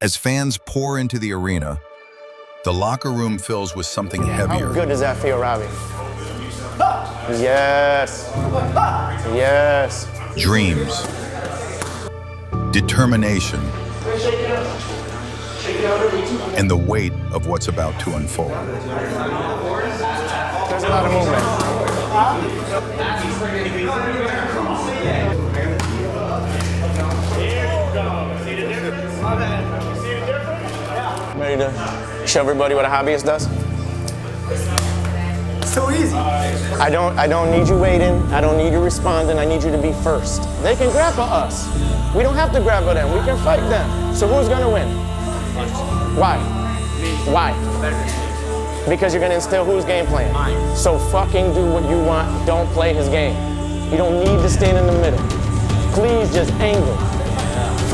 As fans pour into the arena, the locker room fills with something heavier. How good does that feel, Robbie? Yes. Yes. Dreams. Determination. And the weight of what's about to unfold. There's a lot of movement. Ready to show everybody what a hobbyist does? So easy. I don't need you waiting. I don't need you responding. I need you to be first. They can grapple us. We don't have to grapple them. We can fight them. So who's gonna win? Why? Why? Because you're gonna instill whose game plan? So fucking do what you want. Don't play his game. You don't need to stand in the middle. Please just angle.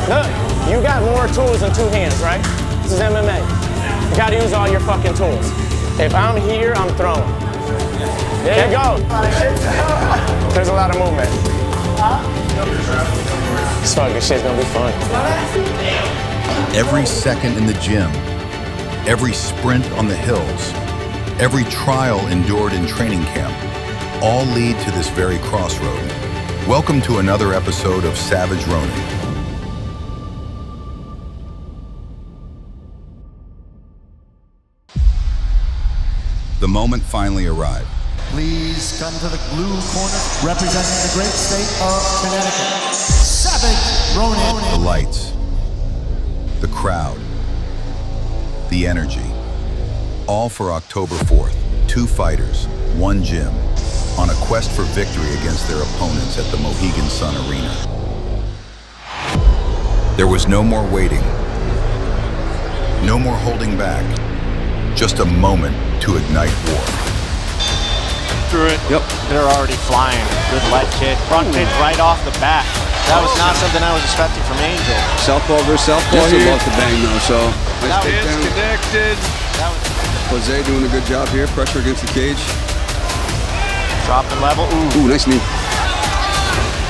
Look, you got more tools than two hands, right? This is MMA. You gotta use all your fucking tools. If I'm here, I'm throwing. There you go. There's a lot of movement. This fucking shit's gonna be fun. Every second in the gym, every sprint on the hills, every trial endured in training camp, all lead to this very crossroad. Welcome to another episode of Savage Ronin. The moment finally arrived. Please come to the blue corner, representing the great state of Connecticut, Savage Ronin. The lights, the crowd, the energy, all for October 4th. Two fighters, one gym, on a quest for victory against their opponents at the Mohegan Sun arena. There was no more waiting, no more holding back, just a moment to ignite war. Through it. Yep. They're already flying. Good leg kick. Front kick right off the bat. That was not something I was expecting from Angel. Southpaw versus southpaw here. Love to bang though, so. That Nice was takedown. connected. That was Jose doing a good job here. Pressure against the cage. dropping level. Ooh, Ooh. nice knee.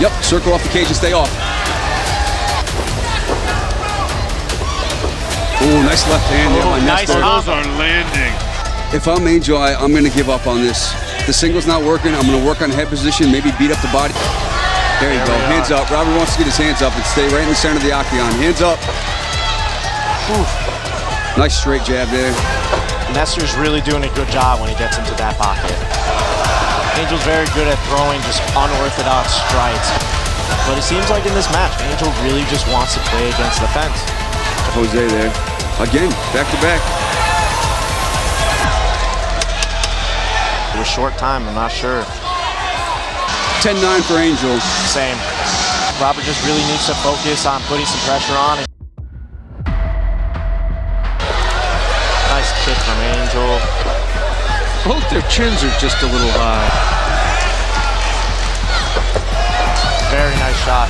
Yep, circle off the cage and stay off. Ooh, nice left hand. Yeah, my Nice next combo. guard. Those are landing. If I'm Angel, I'm going to give up on this. The single's not working. I'm going to work on head position, maybe beat up the body. There you go. Hands up. Robert wants to get his hands up and stay right in the center of the octagon. Hands up. Oof. Nice straight jab there. Nestor's really doing a good job when he gets into that pocket. Angel's very good at throwing just unorthodox strikes. But it seems like in this match, Angel really just wants to play against the fence. Jose there. Again, back to back. It was short time, I'm not sure. 10-9 for Angel. Same. Robert just really needs to focus on putting some pressure on. Nice kick from Angel. Both their chins are just a little high. Very nice shot.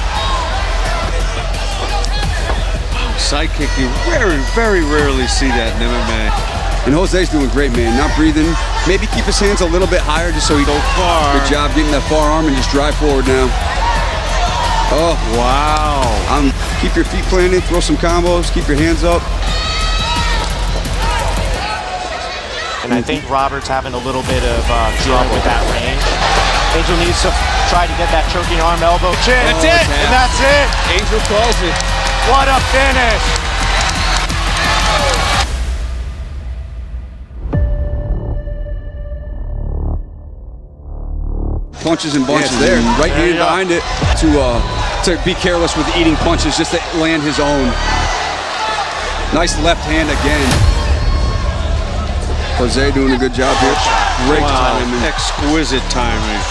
Side kick, you very rarely see that in MMA. And Jose's doing great, man. Not breathing. Maybe keep his hands a little bit higher just so he goes far. Good job getting that forearm and just drive forward now. Oh, Wow. keep your feet planted, throw some combos, keep your hands up. And I think Robert's having a little bit of trouble with that range. Angel needs to try to get that choking arm elbow. Chin. That's it. And that's it. Angel calls it. What a finish. Punches and bunches Yeah, there. Right there hand you go. behind it to be careless with eating punches, just to land his own. Nice left hand again. Jose doing a good job here. Great Wow. timing. Exquisite timing.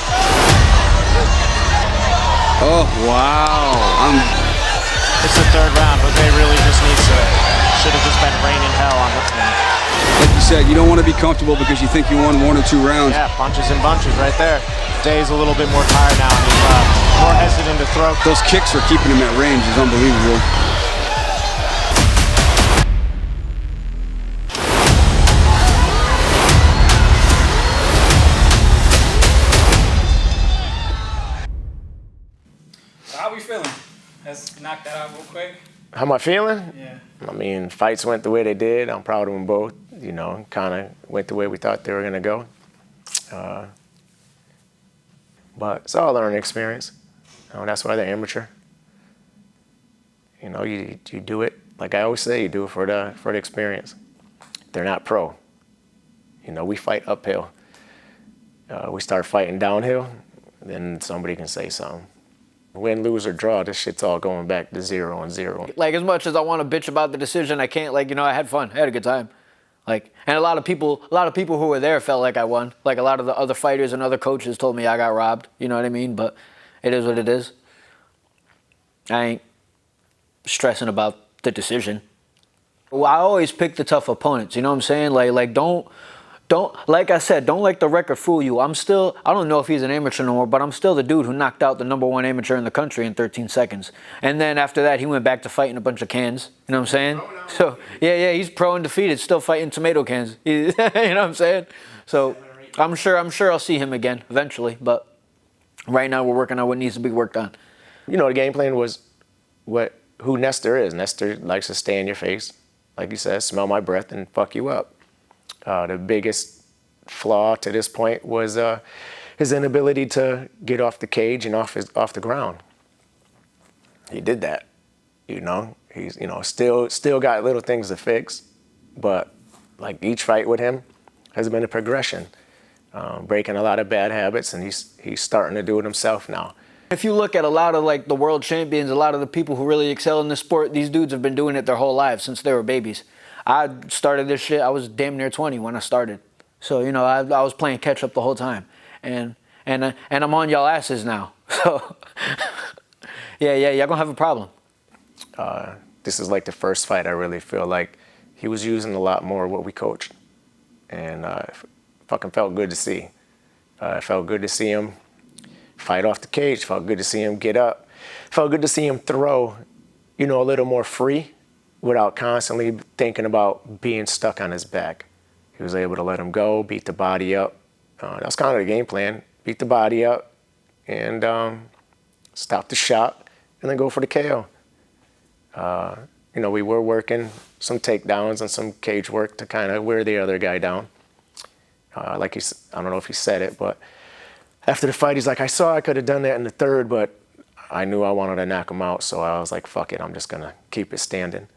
Oh, Wow. It's the third round. Jose really just needs to, should have just been raining hell on this one. like you said, you don't want to be comfortable because you think you won 1 or 2 rounds. Yeah, punches and bunches right there. Jay's a little bit more tired now and he's more hesitant to throw. Those kicks are keeping him at range. Is unbelievable. How are we feeling? Let's knock that out real quick. How am I feeling? Yeah. I mean, fights went the way they did. I'm proud of them both. You know, kind of went the way we thought they were going to go. But it's all a learning experience. You know, that's why they're amateur. You know, you do it, like I always say, you do it for the experience. They're not pro. You know, we fight uphill. We start fighting downhill, then somebody can say something. Win, lose, or draw, this shit's all going back to 0-0. Like, as much as I want to bitch about the decision, I can't, like, you know, I had fun. I had a good time. Like, and a lot of people who were there felt like I won. Like, a lot of the other fighters and other coaches told me I got robbed. You know what I mean? But it is what it is. I ain't stressing about the decision. Well, I always pick the tough opponents. You know what I'm saying? Like don't, like I said, don't let the record fool you. I don't know if he's an amateur no more, but I'm still the dude who knocked out the #1 amateur in the country in 13 seconds. And then after that, he went back to fighting a bunch of cans. You know what I'm saying? So, yeah, he's pro undefeated, still fighting tomato cans. You know what I'm saying? So, I'm sure I'll see him again eventually, but right now we're working on what needs to be worked on. You know, the game plan was who Nestor is. Nestor likes to stay in your face, like you said, smell my breath and fuck you up. The biggest flaw to this point was his inability to get off the cage and off the ground. He did that, you know. He's, you know, still got little things to fix, but like each fight with him has been a progression, breaking a lot of bad habits, and he's starting to do it himself now. If you look at a lot of like the world champions, a lot of the people who really excel in this sport, these dudes have been doing it their whole lives since they were babies. I started this shit, I was damn near 20 when I started. So, you know, I was playing catch up the whole time. And I'm on y'all asses now. So, yeah, y'all gonna have a problem. This is like the first fight I really feel like he was using a lot more of what we coached. And it fucking felt good to see. It felt good to see him fight off the cage. Felt good to see him get up. Felt good to see him throw, you know, a little more free without constantly thinking about being stuck on his back. He was able to let him go, beat the body up. That's kind of the game plan. Beat the body up and stop the shot and then go for the KO. You know, we were working some takedowns and some cage work to kind of wear the other guy down. Like I don't know if he said it, but after the fight, he's like, I saw I could have done that in the third, but I knew I wanted to knock him out, so I was like, fuck it, I'm just going to keep it standing.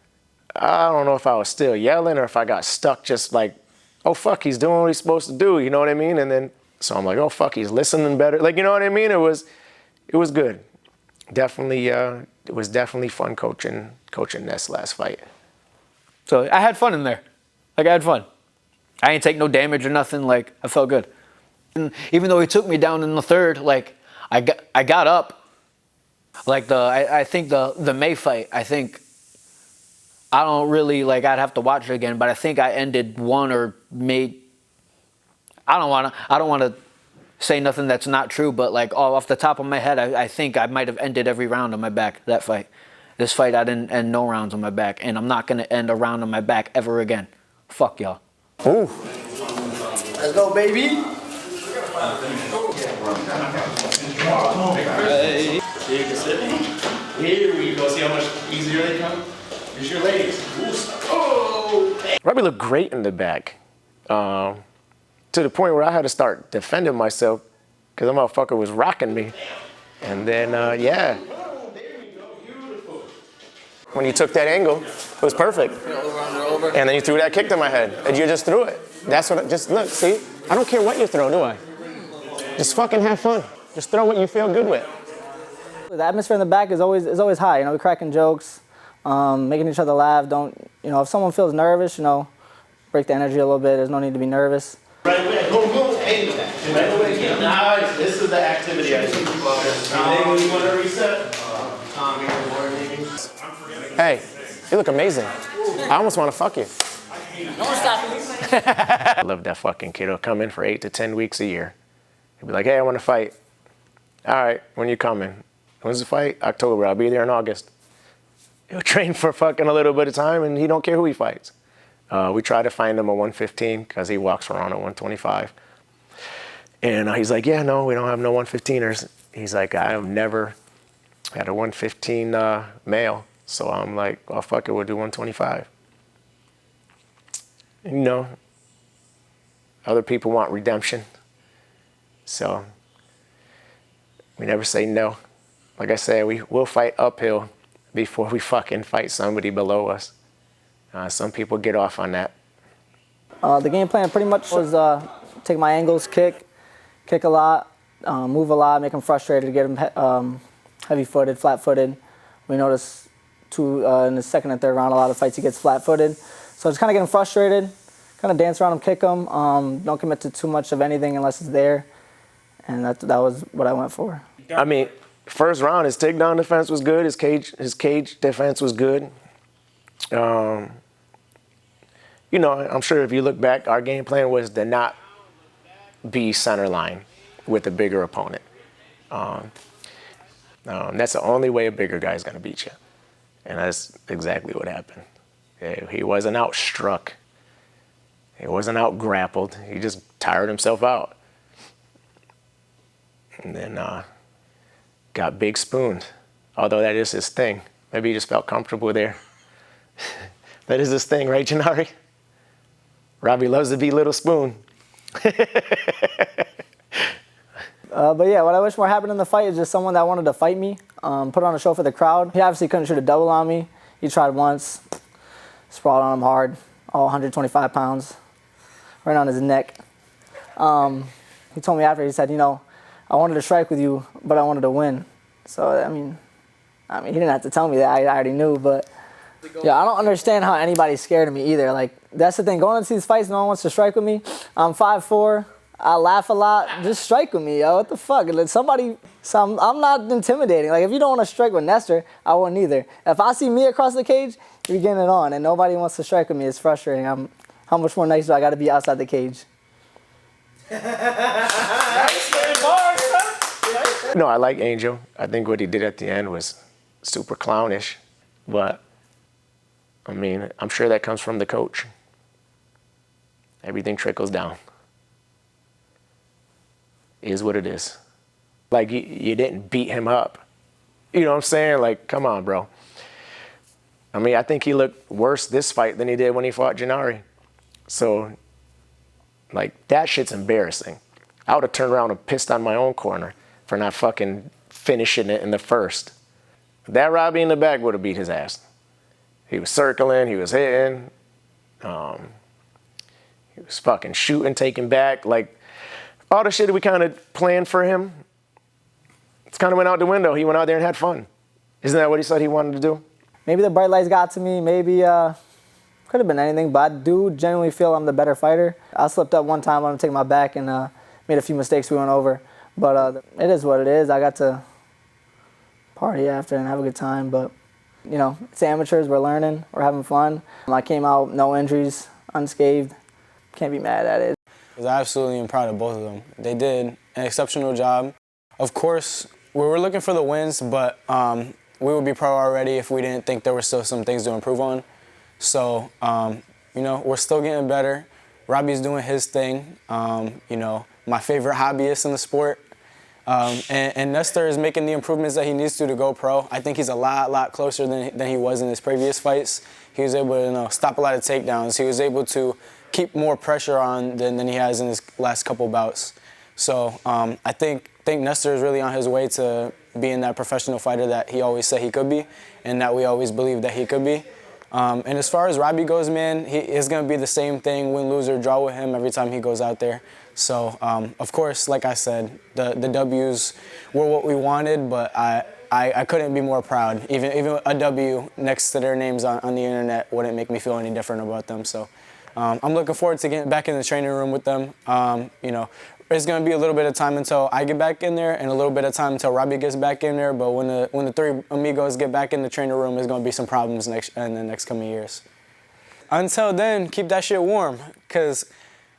I don't know if I was still yelling or if I got stuck just like, oh, fuck, he's doing what he's supposed to do, you know what I mean? And then, so I'm like, oh, fuck, he's listening better. Like, you know what I mean? It was good. Definitely, it was definitely fun coaching Ness last fight. So I had fun in there. Like, I had fun. I ain't take no damage or nothing. Like, I felt good. And even though he took me down in the third, like, I got up. Like, I think the May fight, I don't really, like, I'd have to watch it again, but I think I ended one or made, I don't want to say nothing that's not true, but like off the top of my head, I think I might have ended every round on my back, that fight. This fight, I didn't end no rounds on my back, and I'm not going to end a round on my back ever again. Fuck y'all. Ooh. Let's go, baby. Hey. Here we go. See how much easier they come? Here's your legs. Oh! Robbie looked great in the back. To the point where I had to start defending myself because that motherfucker was rocking me. And then, yeah. When you took that angle, it was perfect. And then you threw that kick to my head. And you just threw it. That's what, just look, see? I don't care what you throw, do I? Just fucking have fun. Just throw what you feel good with. The atmosphere in the back is always high. You know, we're cracking jokes, making each other laugh. If someone feels nervous, break the energy a little bit. There's no need to be nervous. Right away, boom, boom, hey, right away, nice. This is the activity I do. And then you want to reset. Hey, you look amazing. I almost want to fuck you. No one's stopping you. I love that fucking kid. He'll come in for 8 to 10 weeks a year. He'll be like, hey, I want to fight. All right, when you coming? When's the fight? October. I'll be there in August. He'll train for fucking a little bit of time, and he don't care who he fights. We try to find him a 115 because he walks around at 125. And he's like, yeah, no, we don't have no 115ers. He's like, I have never had a 115 male So I'm like, oh, fuck it, we'll do 125. You know, other people want redemption. So we never say no. Like I said, we'll fight uphill before we fucking fight somebody below us. Some people get off on that. The game plan pretty much was take my angles, kick a lot, move a lot, make them frustrated, get them heavy-footed, flat-footed. We noticed in the second and third round, a lot of fights he gets flat-footed. So just kind of get him frustrated, kind of dance around him, kick him. Don't commit to too much of anything unless it's there. And that was what I went for. I mean, first round, his takedown defense was good. His cage defense was good. You know, I'm sure if you look back, our game plan was to not be center line with a bigger opponent. That's the only way a bigger guy is going to beat you. And that's exactly what happened. He wasn't outstruck. He wasn't out-grappled. He just tired himself out. And then got big spooned, although that is his thing. Maybe he just felt comfortable there. That is his thing, right, Janari? Robbie loves to be little spoon. But yeah, what I wish more happened in the fight is just someone that wanted to fight me, put on a show for the crowd. He obviously couldn't shoot a double on me. He tried once, sprawled on him hard, all 125 pounds, right on his neck. He told me after, he said, you know, I wanted to strike with you, but I wanted to win. So, I mean, he didn't have to tell me that. I already knew, but yeah, I don't understand how anybody's scared of me either. Like, that's the thing. Going into these fights, no one wants to strike with me. I'm 5'4". I laugh a lot. Just strike with me, yo. What the fuck? I'm not intimidating. Like, if you don't want to strike with Nestor, I wouldn't either. If I see me across the cage, you're getting it on, and nobody wants to strike with me. It's frustrating. How much more nice do I got to be outside the cage? No, I like Angel. I think what he did at the end was super clownish, but I mean, I'm sure that comes from the coach. Everything trickles down. It is what it is. Like, you didn't beat him up. You know what I'm saying? Like, come on, bro. I mean, I think he looked worse this fight than he did when he fought Janari. So, like, that shit's embarrassing. I would have turned around and pissed on my own corner for not fucking finishing it in the first. That Robbie in the back would have beat his ass. He was circling, he was hitting, he was fucking shooting, taking back. Like, all the shit that we kind of planned for him, it's kind of went out the window. He went out there and had fun. Isn't that what he said he wanted to do? Maybe the bright lights got to me. Maybe could have been anything, but I do genuinely feel I'm the better fighter. I slipped up one time when I'm taking my back and made a few mistakes we went over. But it is what it is. I got to party after and have a good time. But, you know, it's amateurs. We're learning. We're having fun. I came out, no injuries, unscathed. Can't be mad at it. I absolutely am proud of both of them. They did an exceptional job. Of course, we were looking for the wins, but we would be pro already if we didn't think there were still some things to improve on. So, you know, we're still getting better. Robbie's doing his thing, you know, my favorite hobbyist in the sport. And Nestor is making the improvements that he needs to go pro. I think he's a lot closer than he was in his previous fights. He was able to, you know, stop a lot of takedowns. He was able to keep more pressure on than he has in his last couple bouts. So I think Nestor is really on his way to being that professional fighter that he always said he could be and that we always believed that he could be. And as far as Robbie goes, man, it's going to be the same thing, win, lose, or draw with him every time he goes out there. So, of course, like I said, the W's were what we wanted, but I couldn't be more proud. Even a W next to their names on the internet wouldn't make me feel any different about them. So I'm looking forward to getting back in the training room with them. You know, it's going to be a little bit of time until I get back in there and a little bit of time until Robbie gets back in there. But when the three amigos get back in the training room, there's going to be some problems in the next coming years. Until then, keep that shit warm, because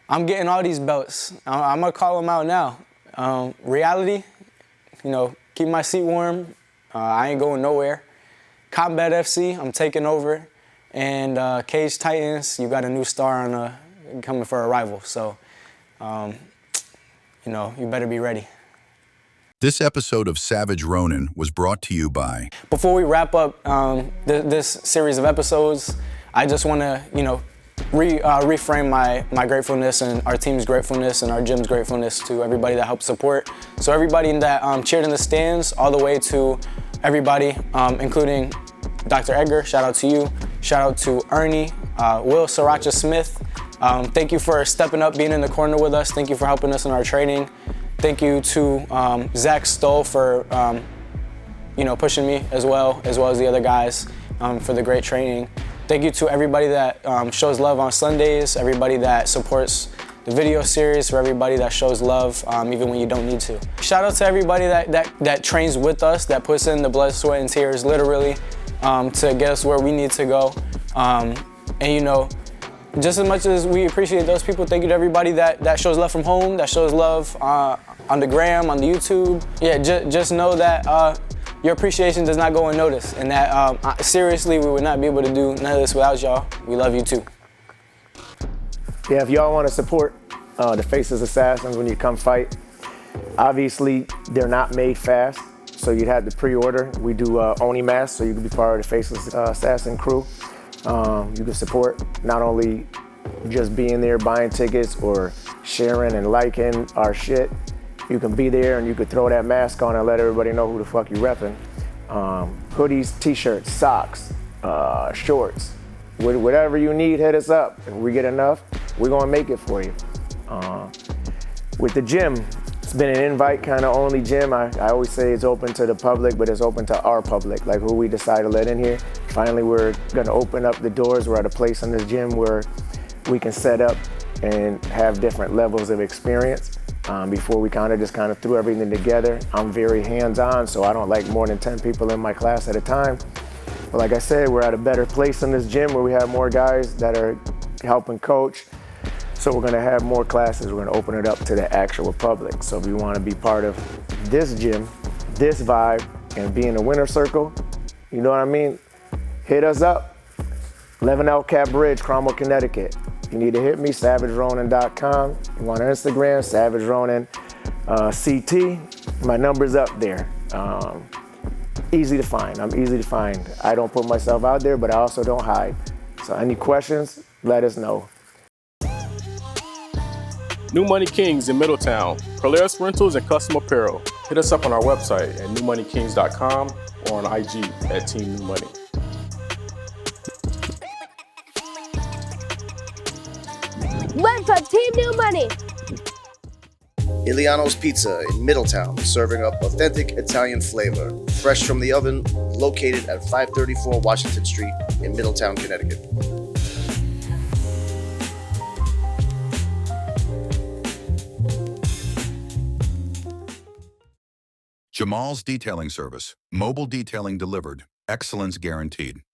I'm getting all these belts. I'm going to call them out now. Reality, you know, keep my seat warm. I ain't going nowhere. Combat FC, I'm taking over. And Cage Titans, you got a new star coming for a rival. So, you know, you better be ready. This episode of Savage Ronin was brought to you by... Before we wrap up this series of episodes, I just want to, reframe my gratefulness and our team's gratefulness and our gym's gratefulness to everybody that helped support. So everybody that cheered in the stands, all the way to everybody, including Dr. Edgar, shout out to you. Shout out to Ernie, Will Sriracha Smith. Thank you for stepping up, being in the corner with us. Thank you for helping us in our training. Thank you to Zach Stoll for pushing me as well as the other guys for the great training. Thank you to everybody that shows love on Sundays, everybody that supports the video series, for everybody that shows love even when you don't need to. Shout out to everybody that trains with us, that puts in the blood, sweat, and tears literally to get us where we need to go. Just as much as we appreciate those people, thank you to everybody that shows love from home, that shows love on the gram, on the YouTube. Yeah, just know that your appreciation does not go unnoticed, and that seriously, we would not be able to do none of this without y'all. We love you too. Yeah, if y'all want to support the Faceless Assassins when you come fight, obviously they're not made fast, so you'd have to pre-order. We do Oni masks, so you can be part of the Faceless Assassin crew. You can support not only just being there, buying tickets, or sharing and liking our shit. You can be there and you can throw that mask on and let everybody know who the fuck you repping. Hoodies, t-shirts, socks, shorts, whatever you need, hit us up. If we get enough, we're gonna make it for you. With the gym, it's been an invite kind of only gym. I always say it's open to the public, but it's open to our public, like who we decide to let in here. Finally, we're gonna open up the doors. We're at a place in this gym where we can set up and have different levels of experience. Before we kind of threw everything together. I'm very hands-on, so I don't like more than 10 people in my class at a time. But like I said, we're at a better place in this gym where we have more guys that are helping coach. So we're gonna have more classes. We're gonna open it up to the actual public. So if you wanna be part of this gym, this vibe, and be in the winner circle, you know what I mean? Hit us up. 11 El Cap Bridge, Cromwell, Connecticut. You need to hit me, savageronin.com. You want Instagram, Savage Ronin CT. My number's up there. Easy to find. I'm easy to find. I don't put myself out there, but I also don't hide. So any questions, let us know. New Money Kings in Middletown. Polaris Rentals and Custom Apparel. Hit us up on our website at newmoneykings.com or on IG at Team New Money. Went for Team New Money. Iliano's Pizza in Middletown, serving up authentic Italian flavor, fresh from the oven, located at 534 Washington Street in Middletown, Connecticut. Jamal's Detailing Service. Mobile detailing delivered. Excellence guaranteed.